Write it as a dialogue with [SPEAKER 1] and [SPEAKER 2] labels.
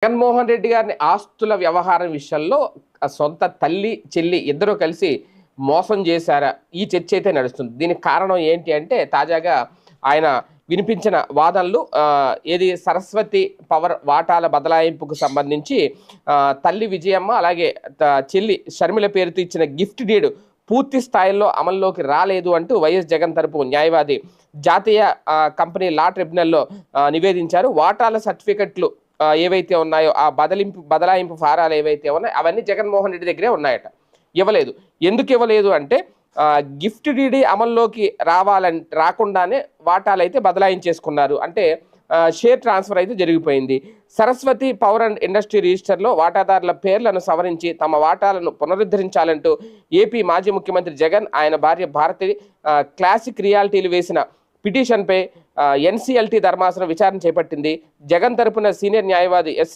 [SPEAKER 1] జగన్మోహన్ రెడ్డి గారిని ఆస్తుల వ్యవహారం విషయంలో సొంత తల్లి చెల్లి ఇద్దరూ కలిసి మోసం చేశారా ఈ చర్చ అయితే నడుస్తుంది. దీనికి కారణం ఏంటి అంటే తాజాగా ఆయన వినిపించిన వాదనలు ఏది సరస్వతి పవర్ వాటాల బదలాయింపుకు సంబంధించి తల్లి విజయమ్మ అలాగే చెల్లి షర్మిల పేరుతో ఇచ్చిన గిఫ్ట్ డీడ్ పూర్తి స్థాయిలో అమల్లోకి రాలేదు అంటూ వైఎస్ జగన్ తరపు న్యాయవాది జాతీయ కంపెనీ లా ట్రిబ్యునల్లో నివేదించారు. వాటాల సర్టిఫికెట్లు ఏవైతే ఉన్నాయో ఆ బదలాయింపు ఫారాలు ఏవైతే ఉన్నాయో అవన్నీ జగన్మోహన్ రెడ్డి దగ్గరే ఉన్నాయట. ఇవ్వలేదు. ఎందుకు ఇవ్వలేదు అంటే గిఫ్ట్ డీడీ అమల్లోకి రాకుండానే వాటాలు అయితే బదలాయించేసుకున్నారు. అంటే షేర్ ట్రాన్స్ఫర్ అయితే జరిగిపోయింది. సరస్వతి పవర్ అండ్ ఇండస్ట్రీ రిజిస్టర్లో వాటాదారుల పేర్లను సవరించి తమ వాటాలను పునరుద్ధరించాలంటూ ఏపీ మాజీ ముఖ్యమంత్రి జగన్ ఆయన భార్య భారతి క్లాసిక్ రియాలిటీలు వేసిన పిటిషన్పై ఎన్సీఎల్టీ ధర్మాసనం విచారణ చేపట్టింది. జగన్ తరపున సీనియర్ న్యాయవాది ఎస్